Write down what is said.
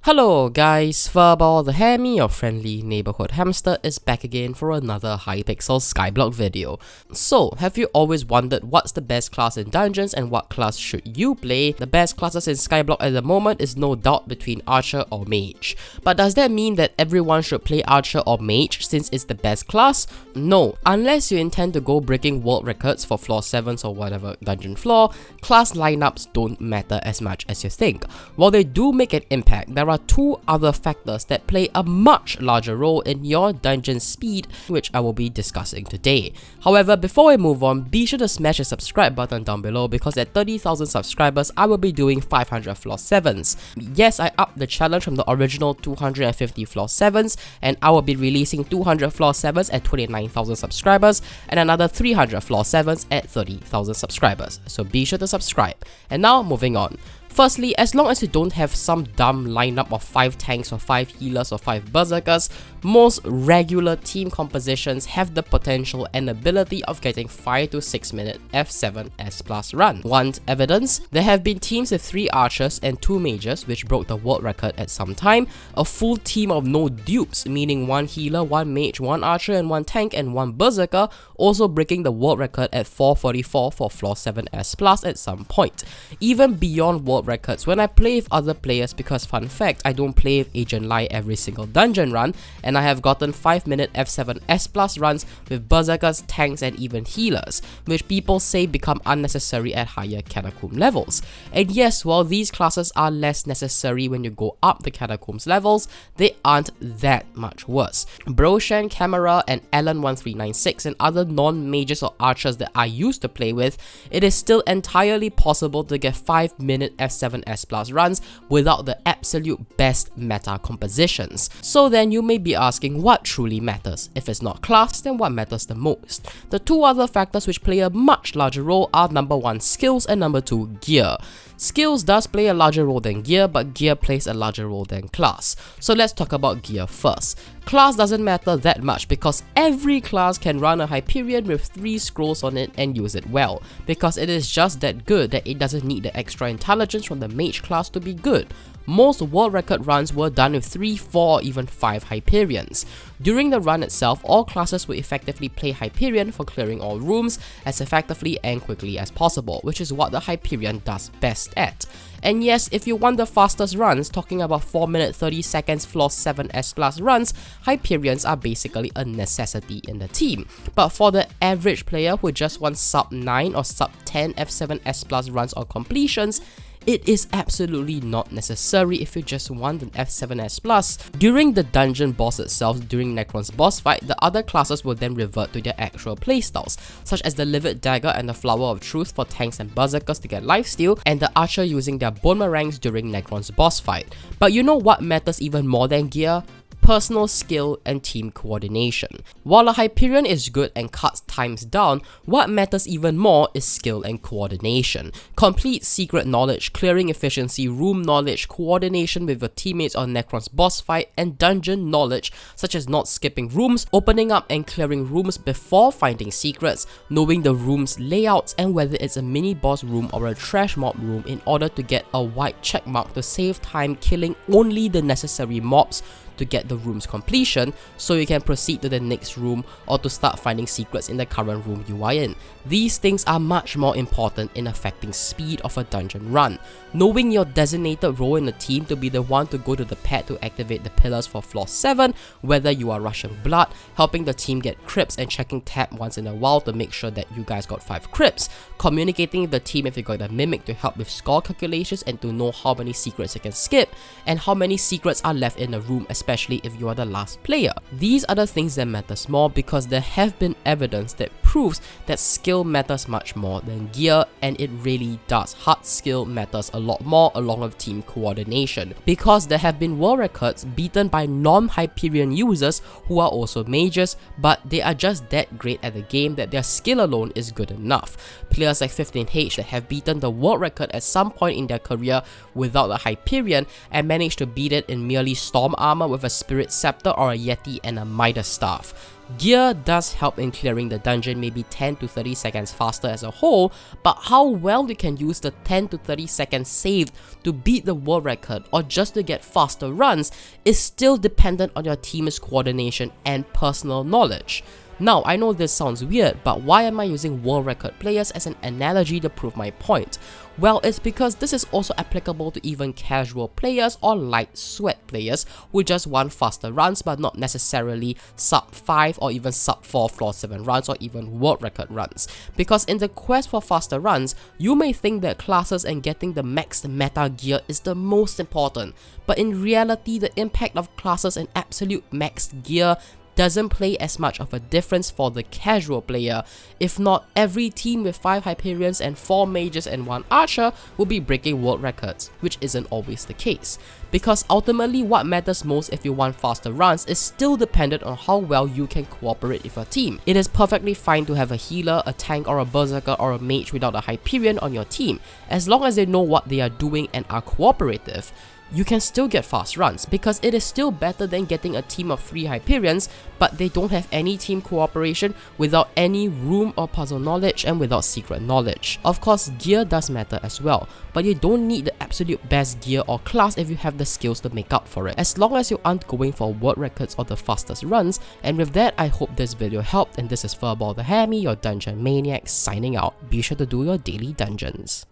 Hello guys, Furfsky, the hammy, your friendly neighborhood hamster, is back again for another Hypixel Skyblock video. So, have you always wondered what's the best class in dungeons and what class should you play? The best classes in Skyblock at the moment is no doubt between Archer or Mage. But does that mean that everyone should play Archer or Mage since it's the best class? No, unless you intend to go breaking world records for floor 7s or whatever dungeon floor, class lineups don't matter as much as you think. While they do make an impact, there are two other factors that play a much larger role in your dungeon speed, which I will be discussing today. However, before we move on, be sure to smash the subscribe button down below because at 30,000 subscribers, I will be doing 500 floor 7s. Yes, I upped the challenge from the original 250 floor 7s, and I will be releasing 200 floor 7s at 29,000 subscribers and another 300 floor 7s at 30,000 subscribers. So be sure to subscribe. And now, moving on. Firstly, as long as you don't have some dumb lineup of 5 tanks or 5 healers or 5 berserkers, most regular team compositions have the potential and ability of getting 5 to 6 minute F7 S+ run. Want evidence? There have been teams with 3 archers and 2 mages which broke the world record at some time, a full team of no dupes, meaning 1 healer, 1 mage, 1 archer and 1 tank and 1 berserker, also breaking the world record at 444 for floor 7 S+ at some point. Even beyond world records when I play with other players, because fun fact, I don't play with Agent Lai every single dungeon run, and I have gotten 5 minute F7 S+ runs with berserkers, tanks and even healers, which people say become unnecessary at higher catacomb levels. And yes, while these classes are less necessary when you go up the catacombs levels, they aren't that much worse. Broshan, Camera and Alan1396 and other non-mages or archers that I used to play with, it is still entirely possible to get 5 minute F7 S+ runs without the absolute best meta compositions. So then you may be asking what truly matters. If it's not class, then what matters the most? The two other factors which play a much larger role are number 1 skills and number 2 gear. Skills does play a larger role than gear, but gear plays a larger role than class. So let's talk about gear first. Class doesn't matter that much because every class can run a Hyperion with 3 scrolls on it and use it well, because it is just that good that it doesn't need the extra intelligence from the mage class to be good. Most world record runs were done with 3, 4 or even 5 Hyperions. During the run itself, all classes will effectively play Hyperion for clearing all rooms as effectively and quickly as possible, which is what the Hyperion does best at. And yes, if you want the fastest runs, talking about 4 minute 30 seconds floor 7 S+ runs, Hyperions are basically a necessity in the team. But for the average player who just wants sub 9 or sub 10 F7 S+ runs or completions, it is absolutely not necessary if you just want an F7 S+. During the dungeon boss itself, during Necron's boss fight, the other classes will then revert to their actual playstyles, such as the Livid Dagger and the Flower of Truth for tanks and berserkers to get lifesteal, and the Archer using their Boomerangs during Necron's boss fight. But you know what matters even more than gear? Personal skill and team coordination. While a Hyperion is good and cuts times down, what matters even more is skill and coordination. Complete secret knowledge, clearing efficiency, room knowledge, coordination with your teammates on Necron's boss fight, and dungeon knowledge such as not skipping rooms, opening up and clearing rooms before finding secrets, knowing the room's layouts and whether it's a mini boss room or a trash mob room in order to get a white checkmark to save time killing only the necessary mobs to get the room's completion, so you can proceed to the next room or to start finding secrets in the current room you are in. These things are much more important in affecting speed of a dungeon run. Knowing your designated role in the team to be the one to go to the pad to activate the pillars for floor 7, whether you are rushing blood, helping the team get crypts and checking tab once in a while to make sure that you guys got 5 crypts, communicating with the team if you got a mimic to help with score calculations and to know how many secrets you can skip, and how many secrets are left in the room, especially if you are the last player. These are the things that matters more because there have been evidence that proves that skill matters much more than gear, and it really does. Hard skill matters a lot more along with team coordination, because there have been world records beaten by non-Hyperion users who are also mages, but they are just that great at the game that their skill alone is good enough. Players like 15H that have beaten the world record at some point in their career without a Hyperion and managed to beat it in merely storm armor with a Spirit Scepter or a Yeti and a Midas Staff. Gear does help in clearing the dungeon maybe 10 to 30 seconds faster as a whole, but how well you can use the 10 to 30 seconds saved to beat the world record or just to get faster runs is still dependent on your team's coordination and personal knowledge. Now, I know this sounds weird, but why am I using world record players as an analogy to prove my point? Well, it's because this is also applicable to even casual players or light sweat players who just want faster runs but not necessarily sub 5 or even sub 4 floor 7 runs or even world record runs. Because in the quest for faster runs, you may think that classes and getting the max meta gear is the most important, but in reality the impact of classes and absolute max gear doesn't play as much of a difference for the casual player. If not, every team with 5 Hyperions and 4 Mages and 1 Archer will be breaking world records, which isn't always the case. Because ultimately what matters most if you want faster runs is still dependent on how well you can cooperate with your team. It is perfectly fine to have a healer, a tank or a berserker or a mage without a Hyperion on your team, as long as they know what they are doing and are cooperative. You can still get fast runs because it is still better than getting a team of 3 Hyperions but they don't have any team cooperation, without any room or puzzle knowledge and without secret knowledge. Of course, gear does matter as well, but you don't need the absolute best gear or class if you have the skills to make up for it, as long as you aren't going for world records or the fastest runs. And with that, I hope this video helped, and this is Furfsky, your dungeon maniac, signing out. Be sure to do your daily dungeons.